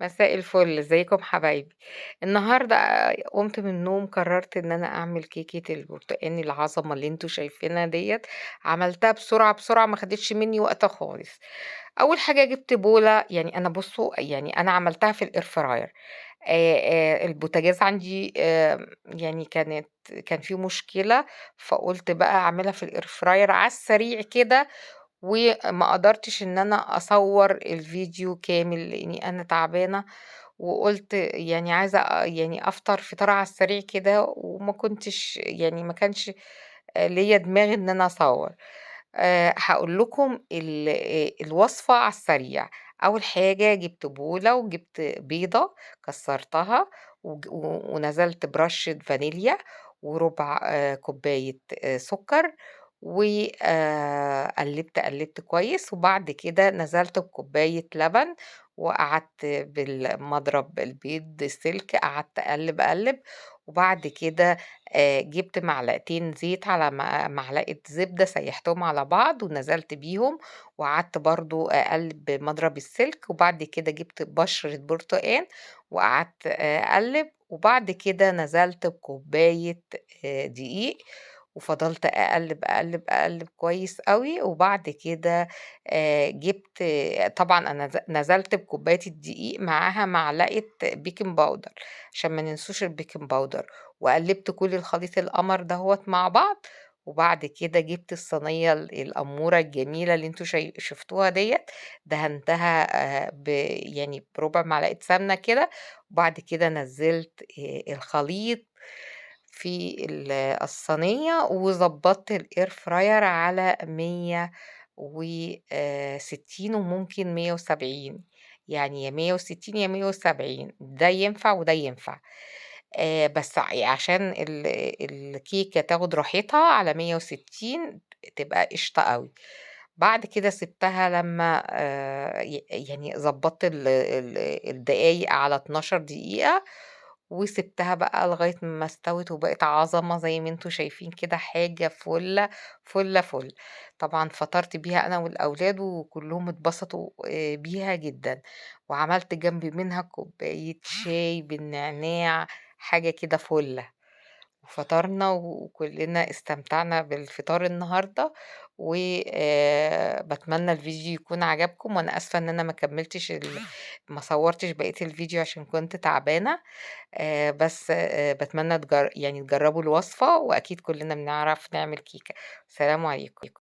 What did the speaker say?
مساء الفل، إزيكم حبايبي؟ النهارده قُمت من النوم قررت إن أنا أعمل كيكة البرتقان العظمة اللي أنتم شايفينها ديّة، عملتها بسرعة، بسرعة ما خدتش منّي وقت خالص. أول حاجة جِبت بولة يعني أنا بُصّوا، يعني أنا عملتها في الair fryer. البوتاجاز عندي يعني كان فيه مشكلة، فقُلت بقى أعملها في الair fryer على السريع كده وما قدرتش إن أنا أصوّر الفيديو كامل لإني أنا تعبانة، وقُلت يعني عايزة يعني أفطر فطار على السريع كده وما كنتش يعني ما كانش ليّا دماغ إن أنا أصوّر. هاقول لكم الوصفة على السريع. أول حاجة جِبت بولة وجِبت بيضة كسّرتها ونزلت برشة فانيليا وربع كوباية سُكّر و قلّبت كويس، وبعد كده نزلت بكوباية لبن وقعدت بالمضرب البيض سلك قعدت أقلّب، وبعد كده جِبت معلقتين زيت على معلقة زبدة سيّحتهم على بعض ونزلت بيهم، وقعدت برضه أقلّب بمضرب السلك، وبعد كده جِبت بشرة برتقان وقعدت أقلّب، وبعد كده نزلت بكوباية دقيق، وفضلت أقلّب كويس أوي، وبعد كده جِبت طبعًا أنا نزلت بكوباية الدقيق معاها معلقة baking powder عشان ما ننسوش الbaking powder. وقلّبت كل الخليط القمر دهوّة مع بعض، وبعد كده جِبت الصينية الأمورة الجميلة اللي أنتم شُفتوها ديّة، دهنتها يعني بربع معلقة سمنة كده، وبعد كده نزّلت الخليط في الصينية وضبّطت الair fryer على 160 وممكن 170، يعني يا 160 يا 170 ده ينفع وده ينفع. بس عشان الكيكة تاخد راحتها على 160 تبقى قشطة أوي. بعد كده سِبتها لمّا يعني ضبّطت الدقايق على 12 دقيقة، وسِبتها بقى لغاية ما استوت وبقت عظمة زي ما أنتم شايفين كده حاجة فُلّة، فُلّة، فُل. طبعًا فطرت بيها أنا والأولاد وكلّهم اتبسطوا بيها جدًا، وعملت جنبي منها كوباية شاي بالنعناع، حاجة كده فُلّة. وفطرنا وكلنا استمتعنا بالفطار النهارده، و باتمنى الفيديو يكون عجبكم، وأنا آسفة إن أنا ما صوّرتش بقية الفيديو عشان كنت تعبانة. بس باتمنى يعني تجرّبوا الوصفة، وأكيد كلنا بنعرف نعمل كيكة. سلام عليكم.